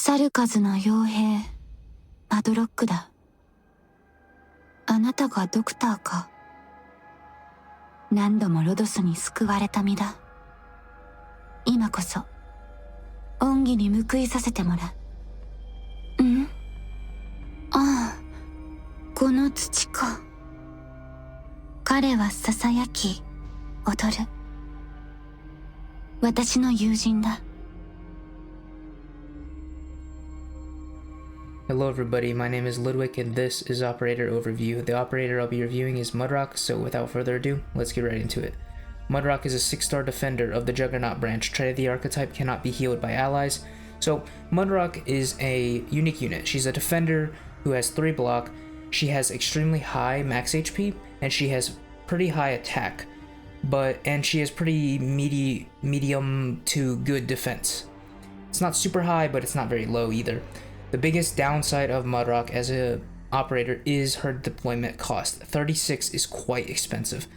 去る数の傭兵、マドロックだ。あなたがドクターか。何度もロドスに救われた身だ。今こそ、恩義に報いさせてもらう。ん？ああ、この土か。彼は囁き、踊る。私の友人だ。Hello everybody, my name is Ludwig and this is Operator Overview. The operator I'll be reviewing is Mudrock, so without further ado, let's get right into it. Mudrock is a 6-star defender of the Juggernaut branch. Trait of the archetype cannot be healed by allies. So Mudrock is a unique unit. She's a defender who has 3 block. She has extremely high max HP and she has pretty high attack, and she has pretty medium to good defense. It's not super high, but it's not very low either. The biggest downside of Mudrock as an operator is her deployment cost. 36 is quite expensive.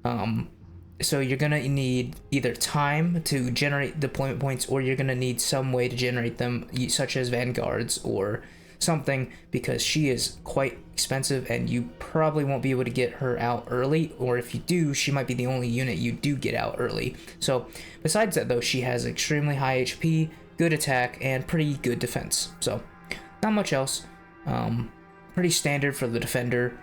So you're gonna need either time to generate deployment points, or you're gonna need some way to generate them, such as vanguards or something, because she is quite expensive and you probably won't be able to get her out early, or if you do, she might be the only unit you do get out early. So besides that though, she has extremely high HP, good attack, and pretty good defense. So not much else. Pretty standard for the defender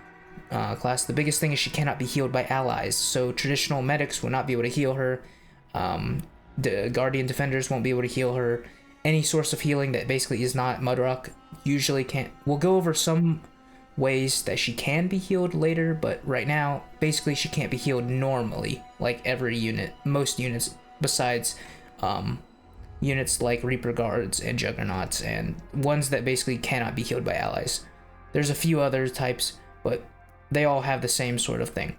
class. The biggest thing is she cannot be healed by allies, so traditional medics will not be able to heal her. The guardian defenders won't be able to heal her. Any source of healing that basically is not Mudrock usually can't. We'll go over some ways that she can be healed later, but right now basically she can't be healed normally like every unit, most units besides units like Reaper Guards and Juggernauts, and ones that basically cannot be healed by allies. There's a few other types, but they all have the same sort of thing.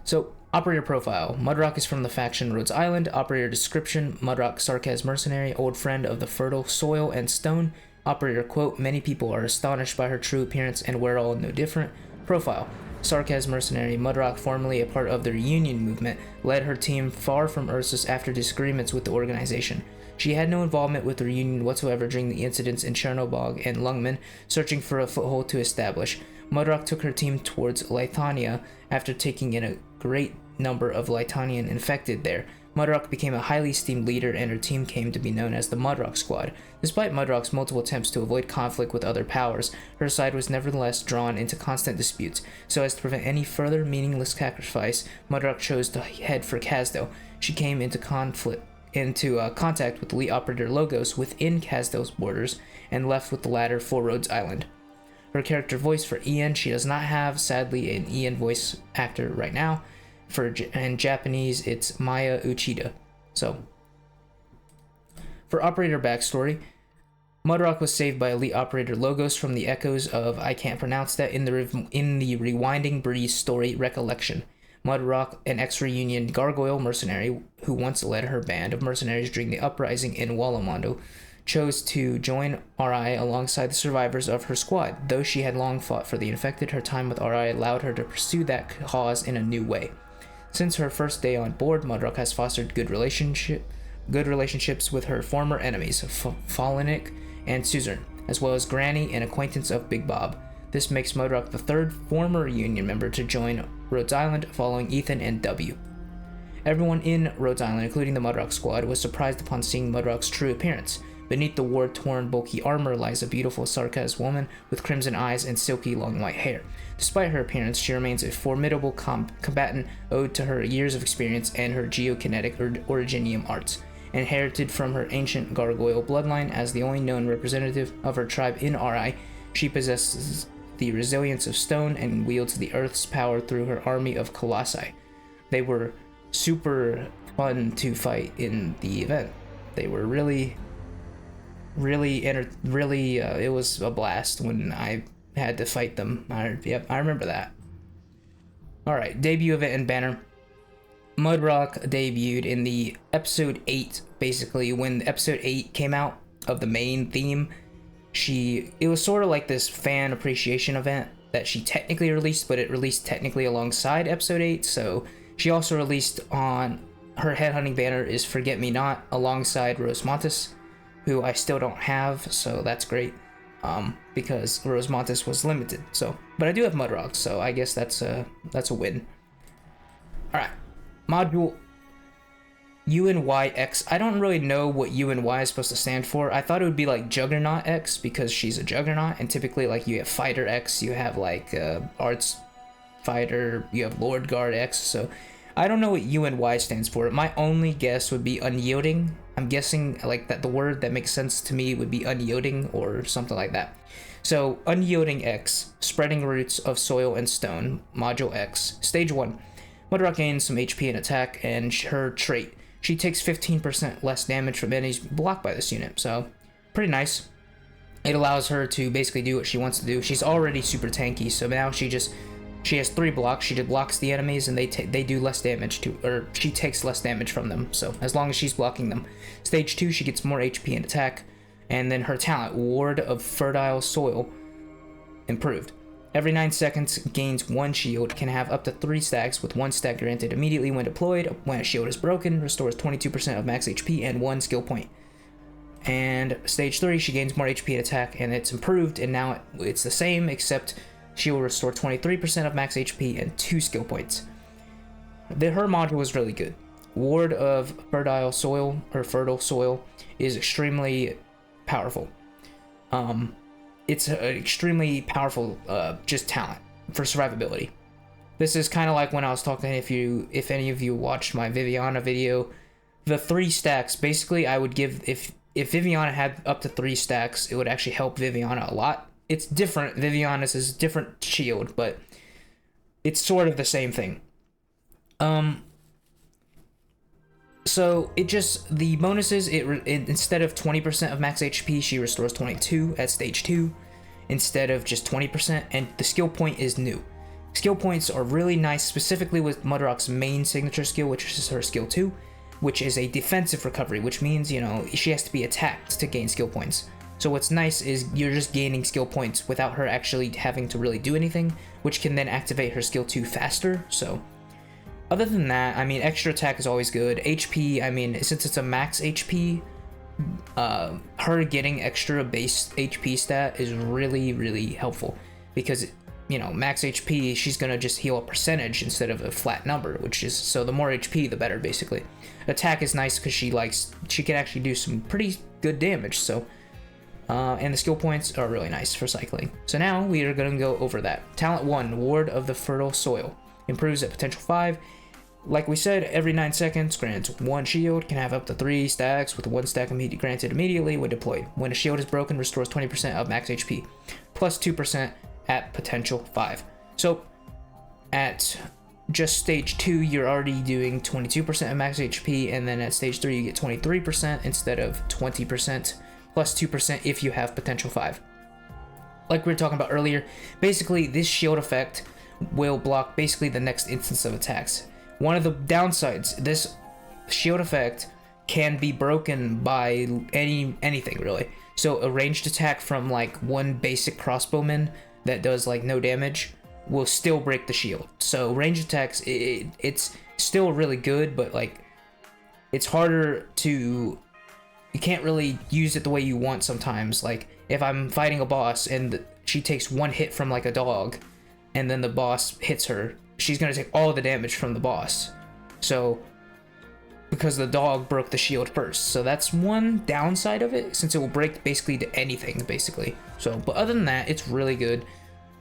So, operator profile. Mudrock is from the faction Rhodes Island. Operator description. Mudrock, Sarkaz mercenary, old friend of the fertile soil and stone. Operator quote, many people are astonished by her true appearance and we're all no different. Profile. Sarkaz mercenary, Mudrock, formerly a part of the Reunion movement, led her team far from Ursus after disagreements with the organization. She had no involvement with the Reunion whatsoever during the incidents in Chernobog and Lungman, searching for a foothold to establish. Mudrock took her team towards Lithania after taking in a great number of Lithanian infected there. Mudrock became a highly esteemed leader and her team came to be known as the Mudrock Squad. Despite Mudrock's multiple attempts to avoid conflict with other powers, her side was nevertheless drawn into constant disputes. So as to prevent any further meaningless sacrifice, Mudrock chose to head for Kasdel. She came into contact with elite operator Logos within Kasdel's borders and left with the latter for Rhodes Island. Her character voice for Ian, she does not have, sadly, an Ian voice actor right now. In Japanese, it's Maya Uchida. So, for operator backstory, Mudrock was saved by elite operator Logos from the echoes of, I can't pronounce that, in the Rewinding Breeze story Recollection. Mudrock, an ex-Reunion gargoyle mercenary who once led her band of mercenaries during the uprising in Wallamondo, chose to join RI alongside the survivors of her squad. Though she had long fought for the infected, her time with RI allowed her to pursue that cause in a new way. Since her first day on board, Mudrock has fostered good relationships with her former enemies, Fallenik and Suzerain, as well as Granny, an acquaintance of Big Bob. This makes Mudrock the 3rd former Union member to join Rhodes Island, following Ethan and W. Everyone in Rhodes Island, including the Mudrock squad, was surprised upon seeing Mudrock's true appearance. Beneath the war-torn, bulky armor lies a beautiful Sarkaz woman with crimson eyes and silky long white hair. Despite her appearance, she remains a formidable combatant owed to her years of experience and her geokinetic originium arts. Inherited from her ancient gargoyle bloodline as the only known representative of her tribe in RI, she possesses the resilience of stone and wields the earth's power through her army of colossi. They were super fun to fight in the event. They were really it was a blast when I had to fight them. I remember that. Alright, debut event and banner. Mudrock debuted in the episode 8, basically. When episode 8 came out of the main theme, it was sort of like this fan appreciation event that she technically released, but it released technically alongside episode 8, so she also released on her headhunting banner is Forget Me Not alongside Rose Montes. who I still don't have, so that's great. Because Rosemontis was limited. So, but I do have Mudrock, so I guess that's a win. All right, module UNYX. I don't really know what UNY is supposed to stand for. I thought it would be like Juggernaut X because she's a Juggernaut, and typically like you have Fighter X, you have like Arts Fighter, you have Lord Guard X. So I don't know what UNY stands for. My only guess would be unyielding. I'm guessing like that the word that makes sense to me would be unyielding or something like that. So unyielding X, spreading roots of soil and stone, module X, stage 1. Mudrock gains some HP and attack, and her trait, she takes 15% less damage from enemies blocked by this unit, so pretty nice. It allows her to basically do what she wants to do. She's already super tanky, so now she has 3 blocks. She just blocks the enemies, and they do less damage to, or she takes less damage from them. So as long as she's blocking them. Stage 2, she gets more HP and attack, and then her talent, Ward of Fertile Soil, improved. Every 9 seconds gains 1 shield, can have up to 3 stacks with 1 stack granted immediately when deployed. When a shield is broken, restores 22% of max HP and 1 skill point. And stage 3, she gains more HP and attack, and it's improved, and now it's the same, except she will restore 23% of max HP and 2 skill points. Her module is really good. Ward of Fertile Soil, or Fertile Soil, is extremely powerful. It's an extremely powerful just talent for survivability. This is kind of like when I was talking, if any of you watched my Viviana video, the 3 stacks, basically I would give, if Viviana had up to 3 stacks, it would actually help Viviana a lot. It's different, Viviana's is a different shield, but it's sort of the same thing. So it just, the bonuses, it instead of 20% of max HP, she restores 22 at stage 2 instead of just 20%, and the skill point is new. Skill points are really nice, specifically with Mudrock's main signature skill, which is her skill 2, which is a defensive recovery, which means, you know, she has to be attacked to gain skill points. So what's nice is you're just gaining skill points without her actually having to really do anything, which can then activate her skill 2 faster. So other than that, I mean, extra attack is always good. HP, I mean, since it's a max HP, her getting extra base HP stat is really, really helpful because, you know, max HP, she's gonna just heal a percentage instead of a flat number, which is, so the more HP, the better, basically. Attack is nice because she can actually do some pretty good damage, so, and the skill points are really nice for cycling. So now we are gonna go over that. Talent 1, Ward of the Fertile Soil, improves at potential 5. Like we said, every 9 seconds grants 1 shield, can have up to 3 stacks with 1 stack granted immediately when deployed. When a shield is broken, restores 20% of max HP, plus 2% at potential 5. So at just stage 2, you're already doing 22% of max HP, and then at stage 3, you get 23% instead of 20%, plus 2% if you have potential 5. Like we were talking about earlier, basically this shield effect will block basically the next instance of attacks. One of the downsides, this shield effect can be broken by anything really. So a ranged attack from like one basic crossbowman that does like no damage will still break the shield. So ranged attacks, it's still really good, but like it's harder to, you can't really use it the way you want sometimes. Like if I'm fighting a boss and she takes 1 hit from like a dog and then the boss hits her, she's gonna take all the damage from the boss. So, because the dog broke the shield first. So that's one downside of it, since it will break basically to anything, basically. So, but other than that, it's really good.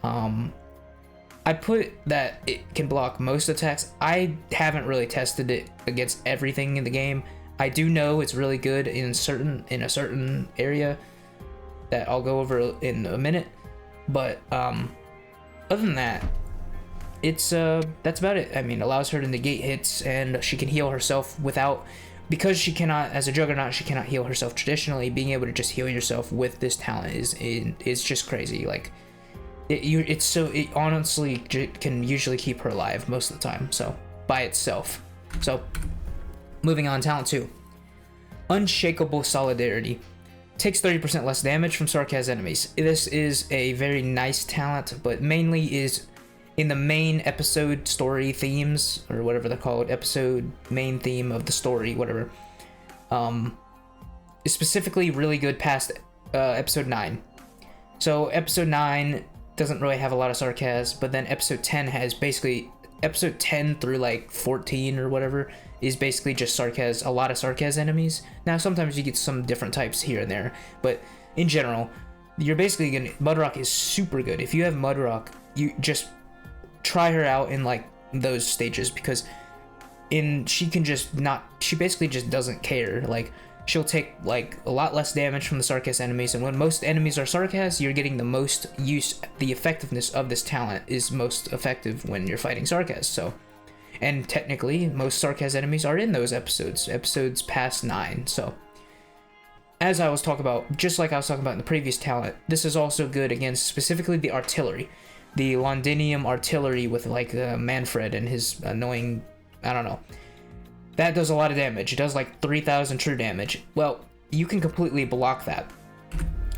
I put that it can block most attacks. I haven't really tested it against everything in the game. I do know it's really good in a certain area that I'll go over in a minute. But other than that, it's that's about it. I mean, allows her to negate hits, and she can heal herself without, because she cannot, as a Juggernaut, she cannot heal herself traditionally. Being able to just heal yourself with this talent is just crazy. Like it honestly can usually keep her alive most of the time, so by itself. So moving on, talent 2, Unshakable Solidarity. Takes 30% less damage from Sarkaz enemies. This is a very nice talent, but mainly is in the main episode story themes, or whatever they're called, episode main theme of the story, whatever. is specifically really good past episode 9. So episode 9 doesn't really have a lot of sarcasm, but then episode 10 has basically, episode 10 through like 14 or whatever is basically just sarcasm, a lot of sarcasm enemies. Now sometimes you get some different types here and there, but in general, you're basically gonna, Mudrock is super good. If you have Mudrock, you just try her out in like those stages, because she can just not, she basically just doesn't care. Like, she'll take like a lot less damage from the sarcasm enemies, and when most enemies are sarcasm, you're getting the most use. The effectiveness of this talent is most effective when you're fighting sarcasm. So, and technically most sarcasm enemies are in those episodes past 9. So as I was talking about, just like I was talking about in the previous talent, this is also good against specifically the artillery, the Londinium artillery with like Manfred and his annoying, I don't know. That does a lot of damage. It does like 3,000 true damage. Well, you can completely block that.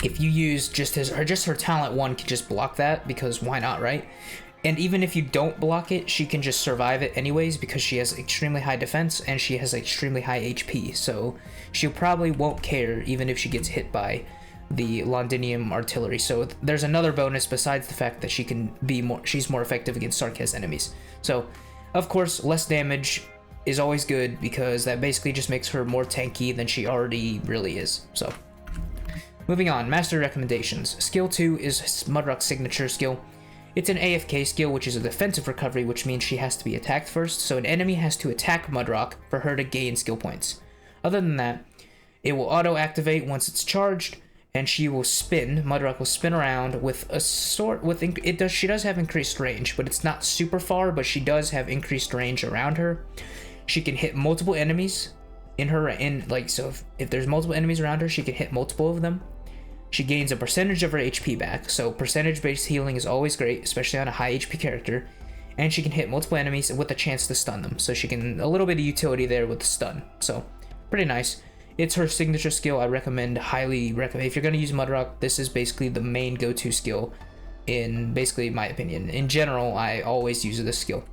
If you use just her talent 1 can just block that, because why not, right? And even if you don't block it, she can just survive it anyways, because she has extremely high defense and she has extremely high HP. So she probably won't care even if she gets hit by the Londinium artillery. So there's another bonus besides the fact that she's more effective against sarcasm enemies. So of course, less damage is always good, because that basically just makes her more tanky than she already really is. So moving on, master recommendations. Skill 2 is Mudrock's signature skill. It's an AFK skill, which is a defensive recovery, which means she has to be attacked first, so an enemy has to attack Mudrock for her to gain skill points. Other than that, it will auto-activate once it's charged, and she will spin. Mudrock will spin around with a she does have increased range, but it's not super far, but she does have increased range around her. She can hit multiple enemies so if there's multiple enemies around her, she can hit multiple of them. She gains a percentage of her HP back, so percentage-based healing is always great, especially on a high HP character. And she can hit multiple enemies with a chance to stun them, so she can, a little bit of utility there with the stun. So, pretty nice. It's her signature skill. I highly recommend. If you're going to use Mudrock, this is basically the main go-to skill in basically my opinion. In general, I always use this skill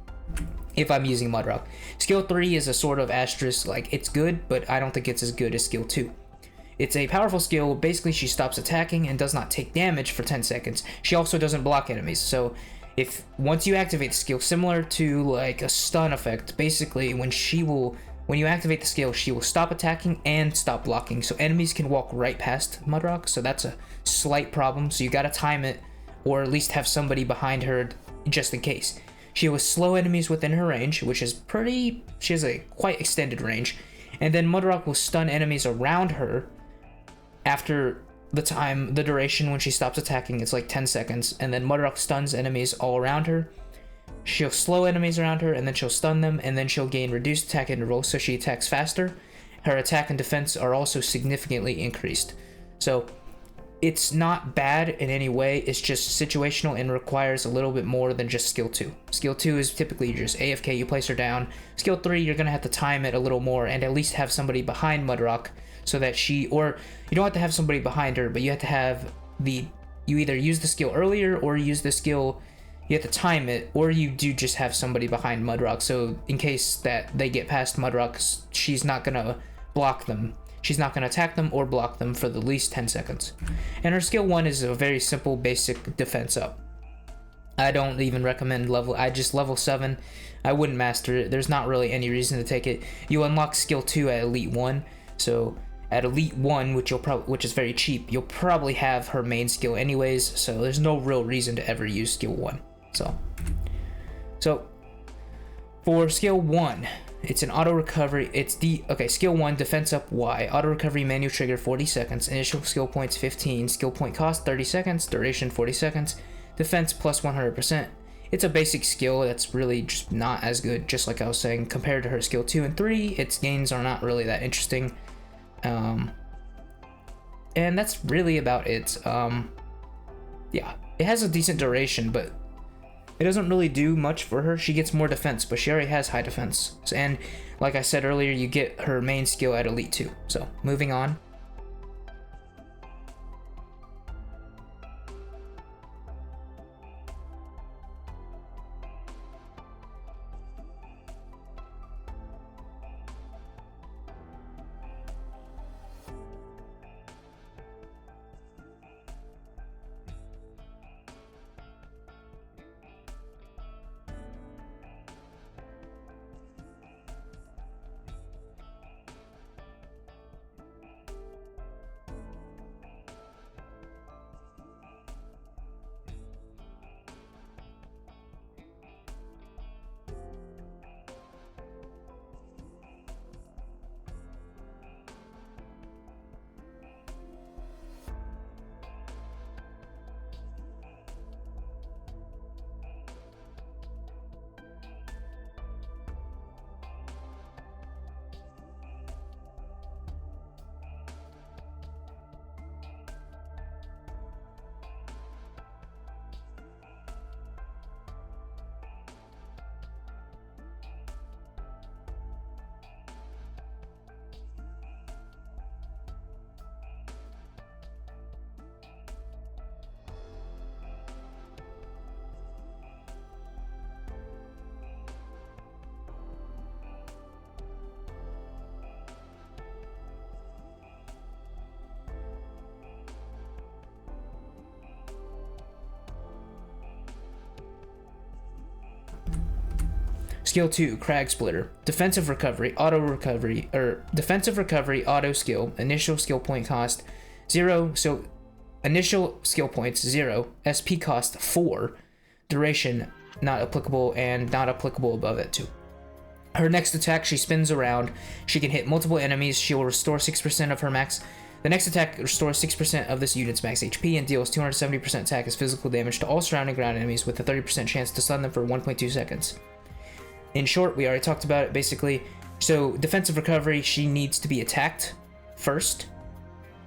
if I'm using Mudrock. Skill 3 is a sort of asterisk, like it's good, but I don't think it's as good as skill 2. It's a powerful skill. Basically, she stops attacking and does not take damage for 10 seconds. She also doesn't block enemies. So once you activate the skill, similar to like a stun effect, basically when you activate the skill, she will stop attacking and stop blocking. So enemies can walk right past Mudrock. So that's a slight problem. So you gotta time it, or at least have somebody behind her just in case. She will slow enemies within her range, which is she has a quite extended range. And then Mudrock will stun enemies around her after the duration when she stops attacking. It's like 10 seconds. And then Mudrock stuns enemies all around her. She'll slow enemies around her, and then she'll stun them, and then she'll gain reduced attack interval, so she attacks faster. Her attack and defense are also significantly increased. So it's not bad in any way, it's just situational and requires a little bit more than just skill 2. Skill 2 is typically just AFK, you place her down. Skill 3, you're going to have to time it a little more and at least have somebody behind Mudrock, so that or you don't have to have somebody behind her, but you have to have you either use the skill earlier or use the skill, you have to time it, or you do just have somebody behind Mudrock, so in case that they get past Mudrock, she's not going to block them. She's not going to attack them or block them for the least 10 seconds. And her skill 1 is a very simple, basic defense up. I don't even recommend I just level 7. I wouldn't master it. There's not really any reason to take it. You unlock skill 2 at Elite 1. So at Elite 1, which is very cheap, you'll probably have her main skill anyways. So there's no real reason to ever use skill 1. So for skill 1, it's an auto recovery. Skill 1, defense up Y. Auto recovery manual trigger 40 seconds. Initial skill points 15. Skill point cost 30 seconds. Duration 40 seconds. Defense plus 100%. It's a basic skill that's really just not as good, just like I was saying, compared to her skill 2 and 3. Its gains are not really that interesting. And that's really about it. Yeah, it has a decent duration, but it doesn't really do much for her. She gets more defense, but she already has high defense. And like I said earlier, you get her main skill at Elite 2. So, moving on. Skill 2, Crag Splitter. Defensive recovery, auto skill, initial skill point cost 0, so initial skill points 0, SP cost 4, duration not applicable, and not applicable above it too. Her next attack, she spins around. She can hit multiple enemies. She will restore 6% of her max. The next attack restores 6% of this unit's max HP and deals 270% attack as physical damage to all surrounding ground enemies with a 30% chance to stun them for 1.2 seconds. In short, we already talked about it basically. So defensive recovery, she needs to be attacked first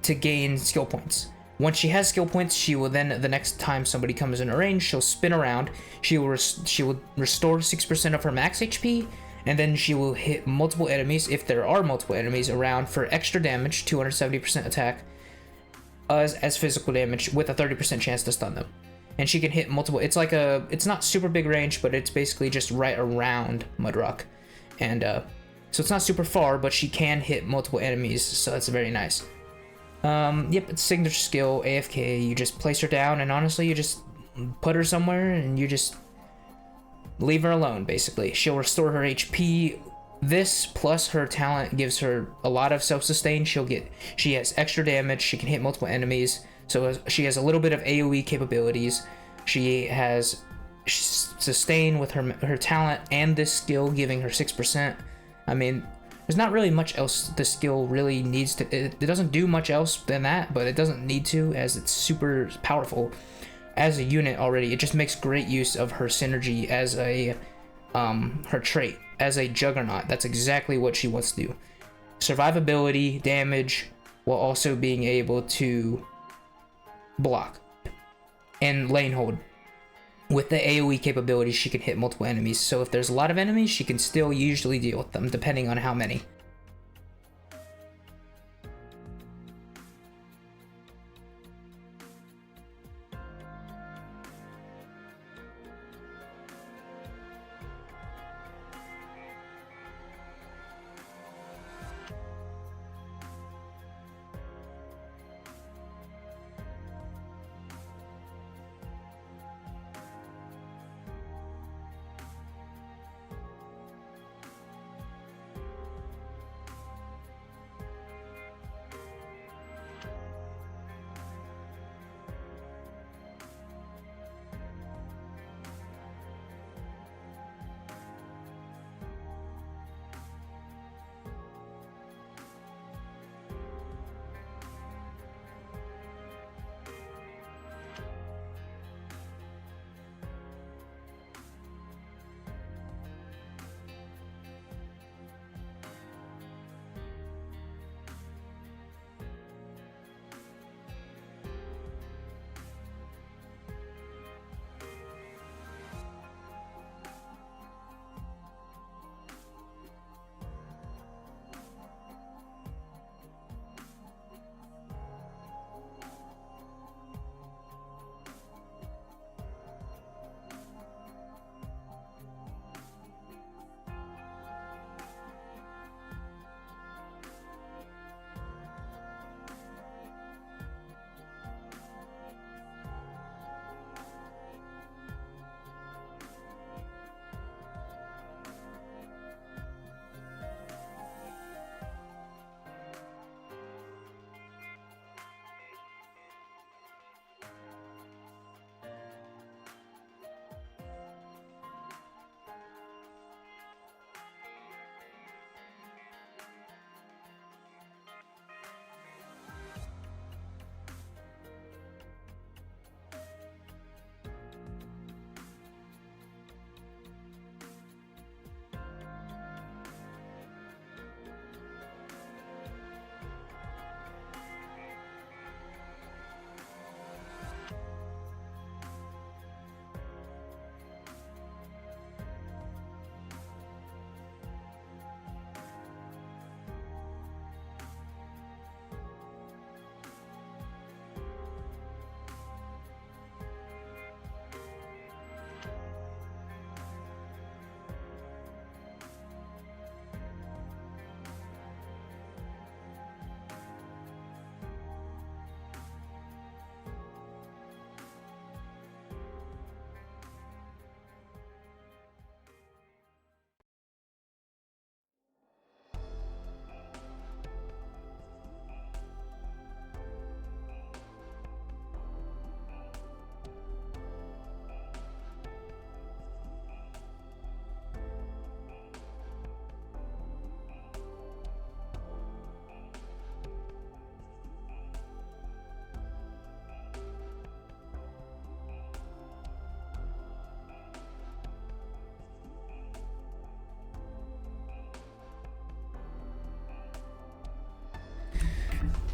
to gain skill points. Once she has skill points, she will then, the next time somebody comes in her range, she'll spin around. She will restore 6% of her max HP, and then she will hit multiple enemies, if there are multiple enemies around, for extra damage, 270% attack, as physical damage, with a 30% chance to stun them. And she can hit multiple, it's not super big range, but it's basically just right around Mudrock. And so it's not super far, but she can hit multiple enemies, so that's very nice. Yep, it's signature skill, AFK, you just place her down, and honestly, you just put her somewhere, and you just leave her alone, basically. She'll restore her HP. This plus her talent gives her a lot of self-sustain. She has extra damage. She can hit multiple enemies. So she has a little bit of AoE capabilities. She has sustain with her talent and this skill, giving her 6%. I mean, there's not really much else the skill really needs to. It doesn't do much else than that, but it doesn't need to, as it's super powerful. As a unit already, it just makes great use of her synergy as a her trait as a juggernaut. That's exactly what she wants to do. Survivability, damage, while also being able to block and lane hold. With the AoE capabilities, she can hit multiple enemies. So if there's a lot of enemies, she can still usually deal with them, depending on how many.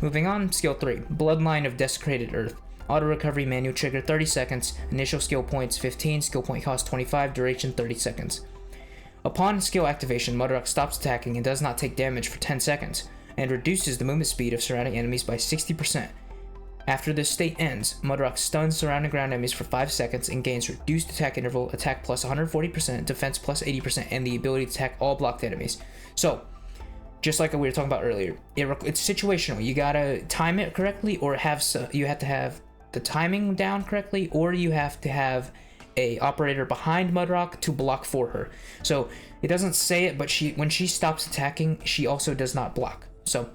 Moving on, skill 3, Bloodline of Desecrated Earth. Auto recovery manual trigger 30 seconds, initial skill points 15, skill point cost 25, duration 30 seconds. Upon skill activation, Mudrock stops attacking and does not take damage for 10 seconds, and reduces the movement speed of surrounding enemies by 60%. After this state ends, Mudrock stuns surrounding ground enemies for 5 seconds and gains reduced attack interval, attack plus 140%, defense plus 80%, and the ability to attack all blocked enemies. So, just like we were talking about earlier, it's situational. You gotta time it correctly, or you have to have the timing down correctly, or you have to have a operator behind Mudrock to block for her. So it doesn't say it, but when she stops attacking, she also does not block. So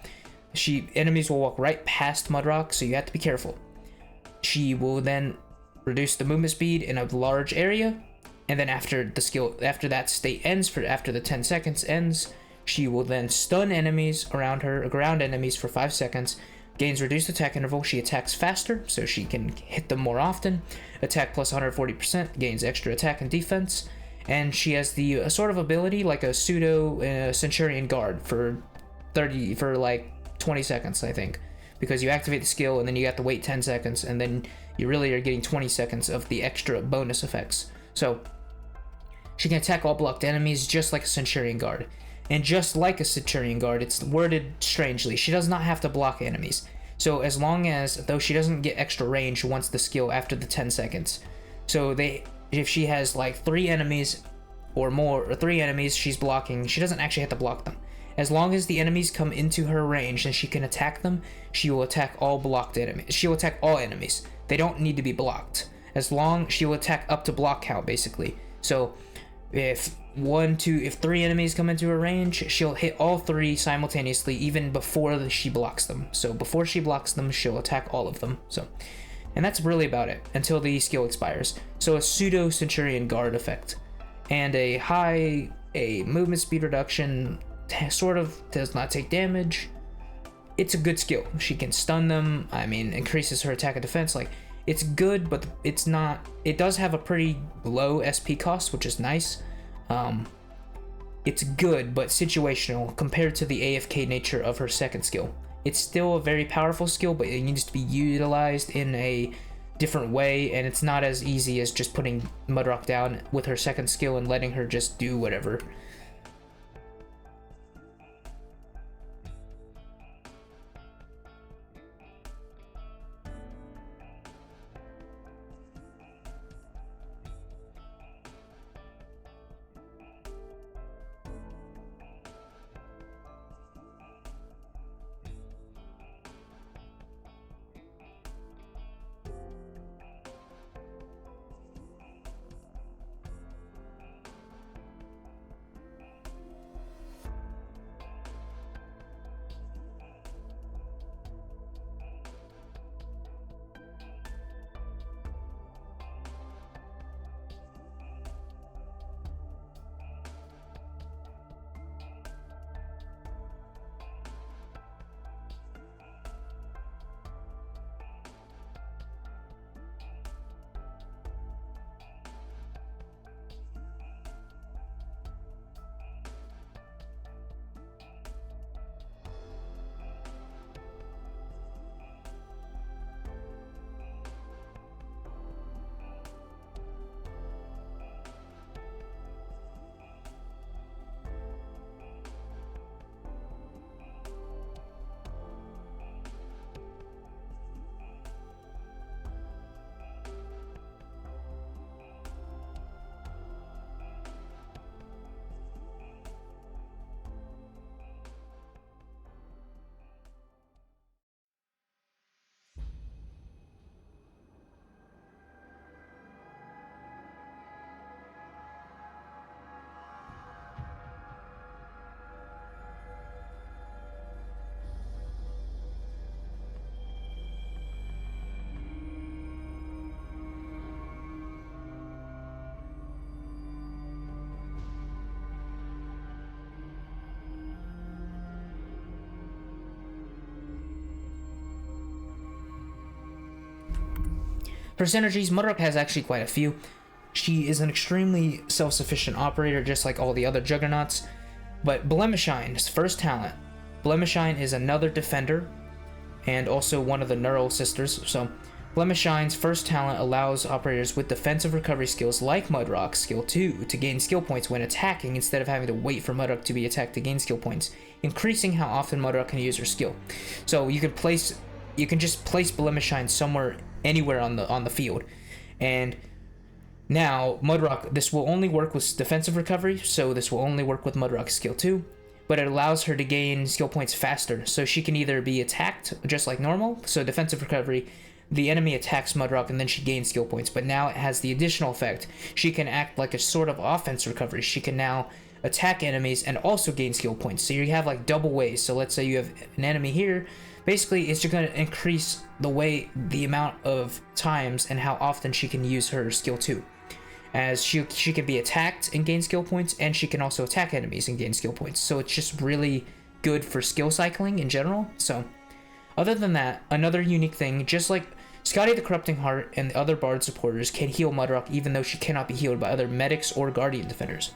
enemies will walk right past Mudrock, so you have to be careful. She will then reduce the movement speed in a large area, and then after that state ends, after the 10 seconds ends, she will then stun enemies around her, ground enemies for 5 seconds, gains reduced attack interval, she attacks faster, so she can hit them more often, attack plus 140%, gains extra attack and defense, and she has the sort of ability like a pseudo Centurion Guard for like 20 seconds, I think, because you activate the skill and then you have to wait 10 seconds, and then you really are getting 20 seconds of the extra bonus effects. So she can attack all blocked enemies just like a Centurion Guard. And just like a Centurion Guard, it's worded strangely. She does not have to block enemies. So as long as, though she doesn't get extra range once the skill after the 10 seconds. So if she has like 3 enemies or more, or 3 enemies she's blocking, she doesn't actually have to block them. As long as the enemies come into her range and she can attack them, she will attack all blocked enemies. She will attack all enemies. They don't need to be blocked. She will attack up to block count, basically. So if 3 enemies come into her range, she'll hit all 3 simultaneously, even before she blocks them. So before she blocks them, she'll attack all of them. And that's really about it until the skill expires. So a pseudo Centurion Guard effect, and a movement speed reduction, sort of does not take damage. It's a good skill. She can stun them. Increases her attack and defense. It's good, but it's not. It does have a pretty low SP cost, which is nice. It's good, but situational compared to the AFK nature of her second skill. It's still a very powerful skill, but it needs to be utilized in a different way, and it's not as easy as just putting Mudrock down with her second skill and letting her just do whatever. For synergies, Mudrock has actually quite a few. She is an extremely self-sufficient operator, just like all the other juggernauts. But Blemishine, first talent. Blemishine is another defender. and also one of the Neural sisters. So Blemishine's first talent allows operators with defensive recovery skills like Mudrock skill 2 to gain skill points when attacking instead of having to wait for Mudrock to be attacked to gain skill points, increasing how often Mudrock can use her skill. So you can just place Blemishine somewhere, anywhere on the field. And now Mudrock, this will only work with defensive recovery, so this will only work with Mudrock skill 2, but it allows her to gain skill points faster. So she can either be attacked just like normal, so defensive recovery, the enemy attacks Mudrock and then she gains skill points, but now it has the additional effect. She can act like a sort of offense recovery. She can now attack enemies and also gain skill points. So you have like double ways. So let's say you have an enemy here. Basically, it's just going to increase the amount of times and how often she can use her skill 2. As she can be attacked and gain skill points, and she can also attack enemies and gain skill points. So it's just really good for skill cycling in general. So other than that, another unique thing, just like Scotty the Corrupting Heart and the other Bard supporters can heal Mudrock even though she cannot be healed by other medics or Guardian defenders.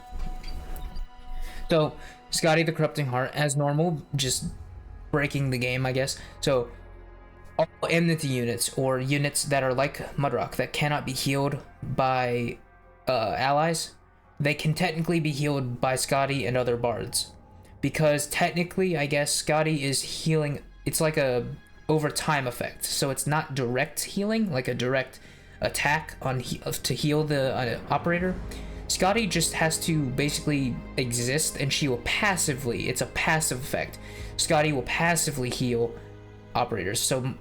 So Scotty the Corrupting Heart, as normal, just breaking the game, I guess. So all enmity units or units that are like Mudrock that cannot be healed by allies, they can technically be healed by Scotty and other bards, because technically, I guess, Scotty is healing. It's like a over time effect, so it's not direct healing, like a direct attack on to heal the operator. Scotty just has to basically exist, and she will passively, it's a passive effect, Scotty will passively heal operators. So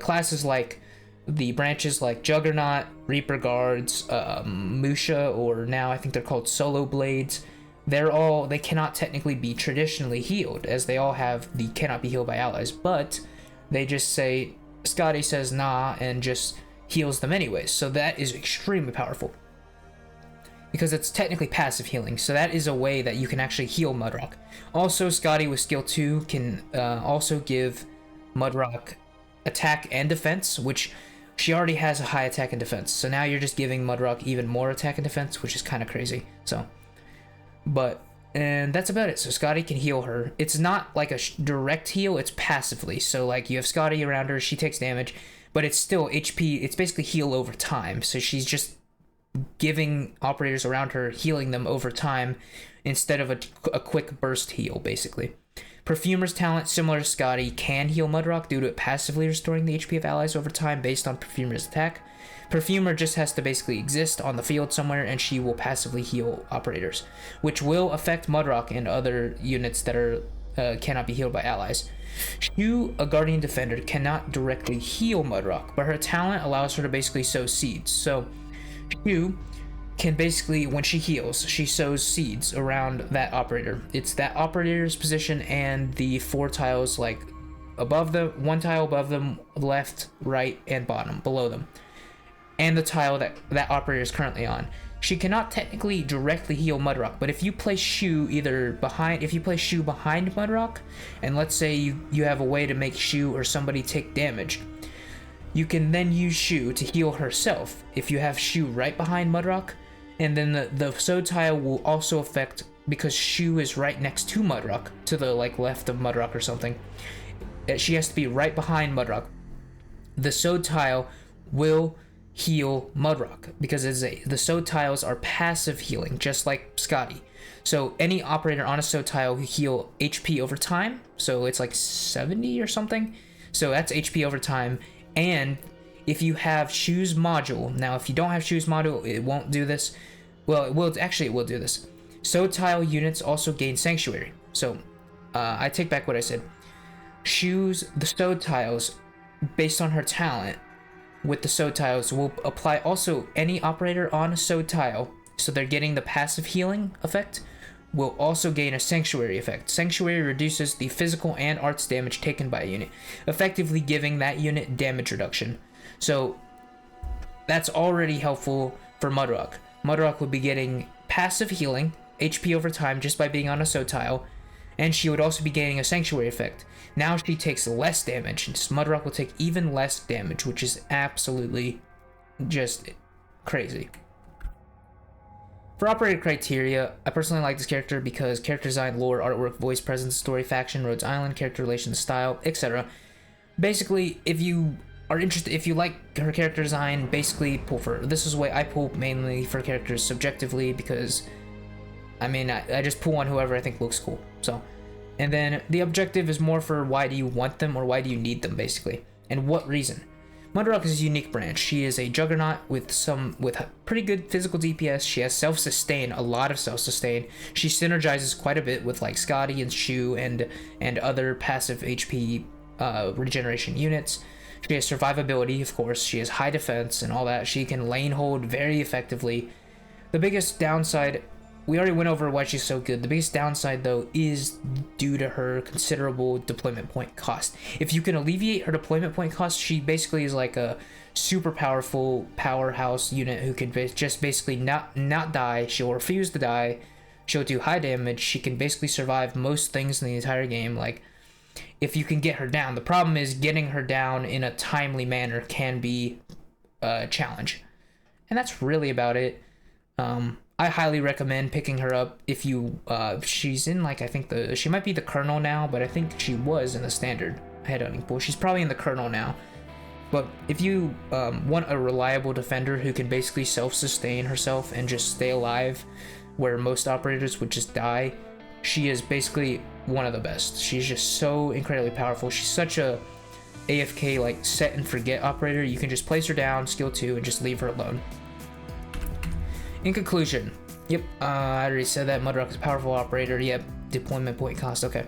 classes like the branches like Juggernaut, Reaper Guards, Musha, or now I think they're called Solo Blades, they cannot technically be traditionally healed, as they all have the cannot be healed by allies, but they just say, Scotty says nah, and just heals them anyways. So that is extremely powerful, because it's technically passive healing. So that is a way that you can actually heal Mudrock. Also, Scotty with skill 2 can also give Mudrock attack and defense, which she already has a high attack and defense. So now you're just giving Mudrock even more attack and defense, which is kind of crazy. So, and that's about it. So Scotty can heal her. It's not like a direct heal, it's passively. So like you have Scotty around her, she takes damage, but it's still HP, it's basically heal over time. So she's just giving operators around her, healing them over time instead of a quick burst heal, basically. Perfumer's talent, similar to Scotty, can heal Mudrock due to it passively restoring the HP of allies over time based on Perfumer's attack. Perfumer just has to basically exist on the field somewhere, and she will passively heal operators, which will affect Mudrock and other units that are cannot be healed by allies. Shu, a Guardian Defender, cannot directly heal Mudrock, but her talent allows her to basically sow seeds. So Shu can basically, when she heals, she sows seeds around that operator. It's that operator's position and the 4 tiles, like above the 1 tile above them, left, right, and bottom below them, and the tile that operator is currently on. She cannot technically directly heal Mudrock, but if you place Shu behind Mudrock, and let's say you have a way to make Shu or somebody take damage, you can then use Shu to heal herself if you have Shu right behind Mudrock, and then the sow tile will also affect, because Shu is right next to Mudrock, to the like left of Mudrock or something. She has to be right behind Mudrock. The sow tile will heal Mudrock, because the sow tiles are passive healing, just like Scotty. So any operator on a sow tile who heal HP over time, so it's like 70 or something, so that's HP over time. And if you have Shu's module, now if you don't have Shu's module, it won't do this. Well, it will do this. Sow tile units also gain Sanctuary. So I take back what I said. The sow tiles, based on her talent with the sow tiles, will apply also any operator on a sow tile, so they're getting the passive healing effect, will also gain a Sanctuary effect. Sanctuary reduces the physical and arts damage taken by a unit, effectively giving that unit damage reduction. So that's already helpful for Mudrock. Mudrock would be getting passive healing, HP over time, just by being on a sow tile, and she would also be gaining a Sanctuary effect. Now she takes less damage, and Mudrock will take even less damage, which is absolutely just crazy. For operator criteria, I personally like this character because character design, lore, artwork, voice, presence, story, faction, Rhodes Island, character relations, style, etc. basically, if you are interested, if you like her character design, basically pull for her. This is the way I pull mainly for characters subjectively, because I mean, I just pull on whoever I think looks cool. So, and then the objective is more for why do you want them or why do you need them, basically, and what reason. Mudrock is a unique branch. She is a juggernaut with pretty good physical DPS. She has self-sustain, a lot of self-sustain. She synergizes quite a bit with like Scotty and Shu and other passive HP regeneration units. She has survivability, of course. She has high defense and all that. She can lane hold very effectively. The biggest downside, we already went over why she's so good. The biggest downside, though, is due to her considerable deployment point cost. If you can alleviate her deployment point cost, she basically is like a super powerful powerhouse unit who can just basically not die. She'll refuse to die. She'll do high damage. She can basically survive most things in the entire game. Like, if you can get her down. The problem is getting her down in a timely manner can be a challenge. And that's really about it. I highly recommend picking her up if you, she's in like, I think she might be the Colonel now, but I think she was in the standard headhunting pool. She's probably in the Colonel now. But if you want a reliable defender who can basically self-sustain herself and just stay alive, where most operators would just die, she is basically one of the best. She's just so incredibly powerful. She's such a AFK, like, set and forget operator. You can just place her down, skill 2, and just leave her alone. In conclusion, yep, I already said that. Mudrock is a powerful operator. Yep, deployment point cost, okay.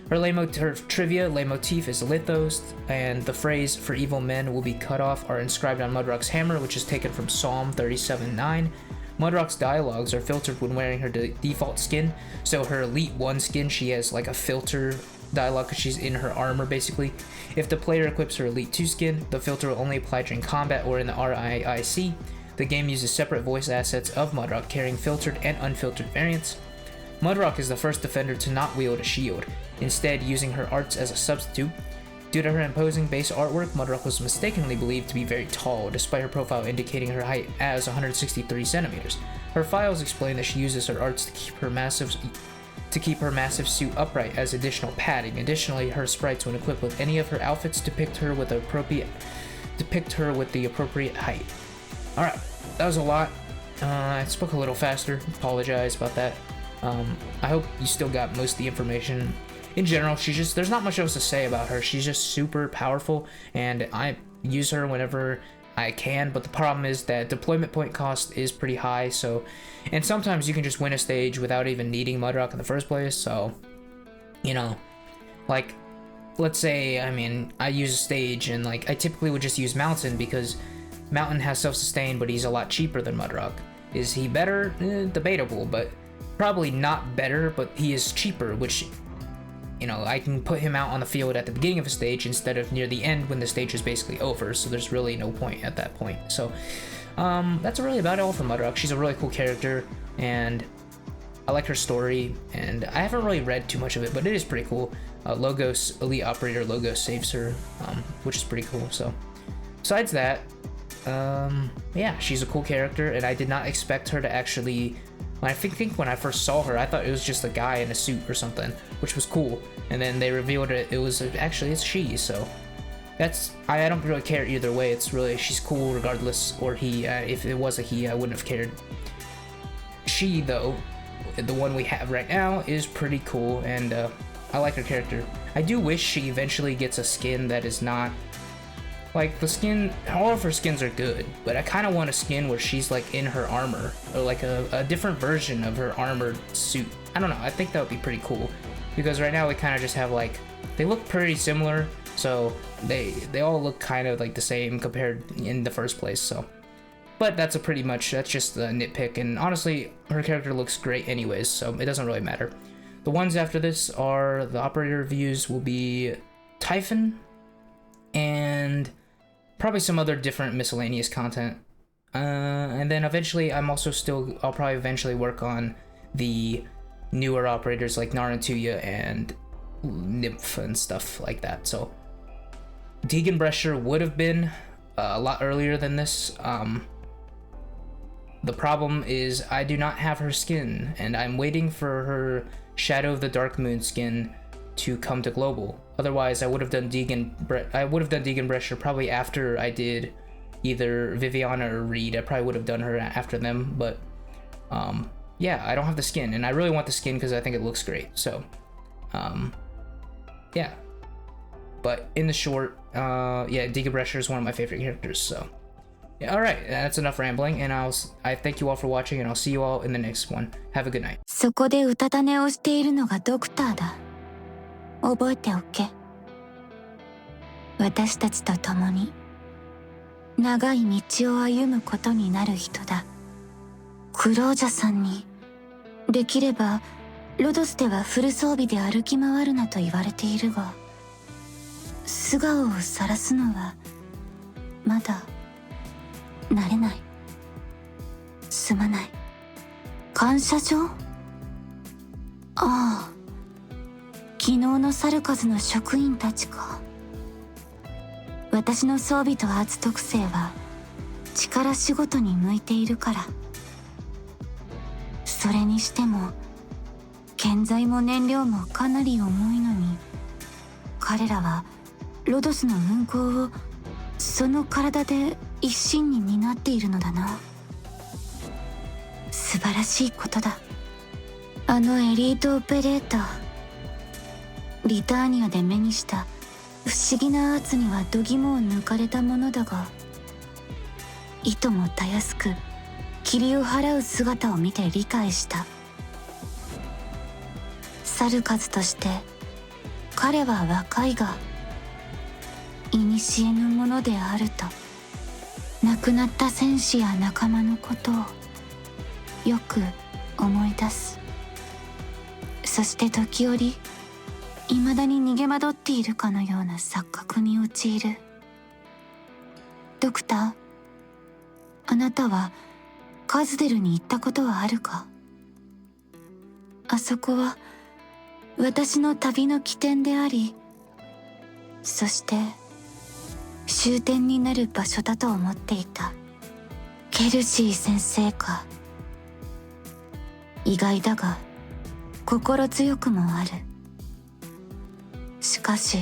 Her trivia leitmotif is Lithos, and the phrase "for evil men will be cut off" are inscribed on Mudrock's hammer, which is taken from Psalm 37:9. Mudrock's dialogues are filtered when wearing her default skin, so her Elite 1 skin, she has like a filter dialogue because she's in her armor, basically. If the player equips her Elite 2 skin, the filter will only apply during combat or in the RIIC. The game uses separate voice assets of Mudrock, carrying filtered and unfiltered variants. Mudrock is the first defender to not wield a shield, instead using her arts as a substitute. Due to her imposing base artwork, Mudrock was mistakenly believed to be very tall, despite her profile indicating her height as 163 centimeters. Her files explain that she uses her arts to keep her massive suit upright as additional padding. Additionally, her sprites, when equipped with any of her outfits, depict her with the appropriate height. Alright, that was a lot. I spoke a little faster. Apologize about that. I hope you still got most of the information. In general, there's not much else to say about her. She's just super powerful, and I use her whenever I can, but the problem is that deployment point cost is pretty high, so, and sometimes you can just win a stage without even needing Mudrock in the first place, so, you know, like, let's say, I mean, I use a stage, and like, I typically would just use Mountain, because Mountain has self-sustain, but he's a lot cheaper than Mudrock. Is he better? Debatable, but probably not better, but he is cheaper, which, you know, I can put him out on the field at the beginning of a stage instead of near the end when the stage is basically over, so there's really no point at that point. So, that's really about all for Mudrock. She's a really cool character, and I like her story, and I haven't really read too much of it, but it is pretty cool. Logos, Elite Operator Logos saves her, which is pretty cool, so. Besides that, yeah, she's a cool character, and I did not expect her to actually, I think when I first saw her, I thought it was just a guy in a suit or something, which was cool, and then they revealed it was actually, it's she, so that's, I don't really care either way. It's really, she's cool regardless, or he, if it was a he, I wouldn't have cared. She, though, the one we have right now, is pretty cool, and I like her character. I do wish she eventually gets a skin that is not, like, the skin, all of her skins are good, but I kind of want a skin where she's, like, in her armor, or, like, a different version of her armored suit. I don't know, I think that would be pretty cool, because right now we kind of just have, like, they look pretty similar, so they all look kind of, like, the same compared in the first place, so. But that's that's just a nitpick, and honestly, her character looks great anyways, so it doesn't really matter. The ones after this are, the operator reviews will be Typhon, and probably some other different miscellaneous content. And then eventually, I'll probably eventually work on the newer operators like Narantuya and Nymph and stuff like that. So, Degenbrecher would have been a lot earlier than this. The problem is I do not have her skin, and I'm waiting for her Shadow of the Dark Moon skin to come to global. Otherwise, I would have done Deegan Brescher probably after I did either Viviana or Reed. I probably would have done her after them, but yeah, I don't have the skin, and I really want the skin because I think it looks great. So, yeah. But in the short, yeah, Deegan Brescher is one of my favorite characters. So, yeah, all right, that's enough rambling, and I thank you all for watching, and I'll see you all in the next one. Have a good night. そこでうたた寝をしているのがドクターだ。覚えておけ。私たちと共に長い道を歩むことになる人だ。クロージャさんにできればロドスではフル装備で歩き回るなと言われているが、素顔を晒すのはまだ慣れない。すまない。感謝状？ああ、昨日のサルカズの職員たちか。私の装備とアーツ特性は力仕事に向いているから。それにしても建材も燃料もかなり重いのに、彼らはロドスの運行をその体で一心に担っているのだな。素晴らしいことだ。あのエリートオペレーター、リターニアで目にした不思議なアーツには度肝を抜かれたものだが、いともたやすく霧を払う姿を見て理解した。サルカズとして彼は若いが古のものであると、亡くなった戦士や仲間のことをよく思い出す。そして時折未だに逃げ惑っているかのような錯覚に陥る。ドクター、あなたはカズデルに行ったことはあるか？あそこは私の旅の起点であり、そして終点になる場所だと思っていた。ケルシー先生か。意外だが心強くもある。しかし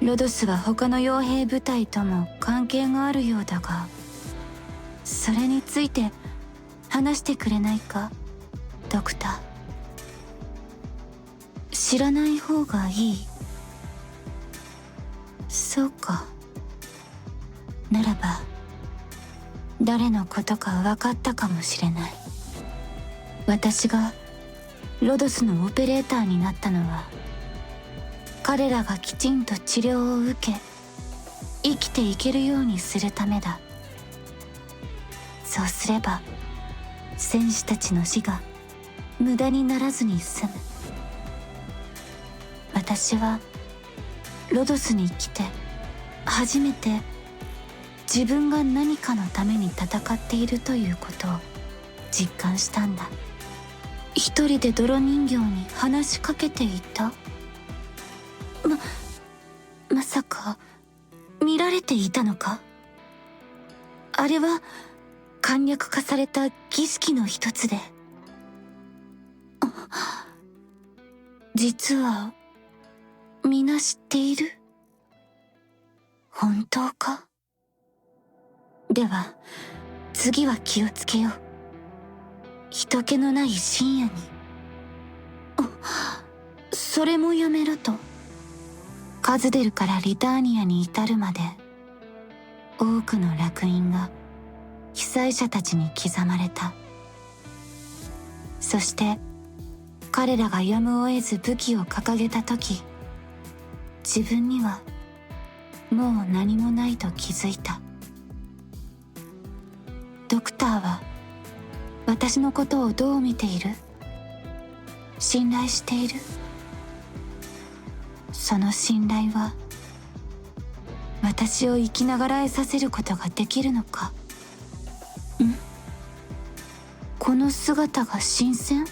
ロドスは他の傭兵部隊とも関係があるようだが、それについて話してくれないか、ドクター。知らない方がいい。そうか。ならば誰のことか分かったかもしれない。私がロドスのオペレーターになったのは、彼らがきちんと治療を受け生きていけるようにするためだ。そうすれば戦士たちの死が無駄にならずに済む。私はロドスに来て初めて自分が何かのために戦っているということを実感したんだ。一人で泥人形に話しかけていた？まさか見られていたのか？あれは簡略化された儀式の一つで、実は皆知っている？本当か？では次は気をつけよう。人気のない深夜に。それもやめろと。カズデルからリターニアに至るまで多くの烙印が被災者たちに刻まれた。そして彼らがやむを得ず武器を掲げた時、自分にはもう何もないと気づいた。ドクターは私のことをどう見ている？信頼している？その信頼は私を生きながらえさせることができるのか？この姿が新鮮？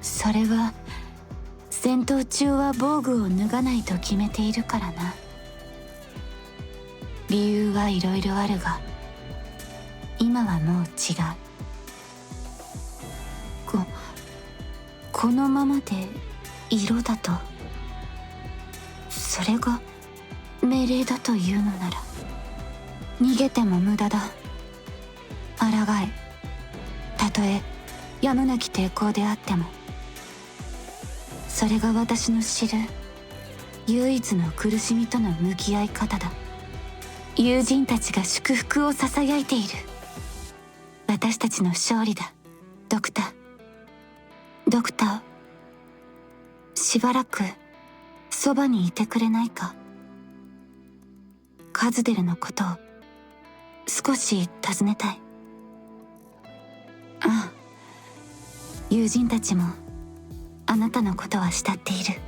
それは戦闘中は防具を脱がないと決めているからな。理由はいろいろあるが、今はもう違う。このままで色だとそれが命令だというのなら、逃げても無駄だ。抗え、たとえやむなき抵抗であっても。それが私の知る唯一の苦しみとの向き合い方だ。友人たちが祝福を囁いている。私たちの勝利だ、ドクター。ドクター、しばらくそばにいてくれないか。カズデルのことを少し尋ねたい。ああ、友人たちもあなたのことは慕っている。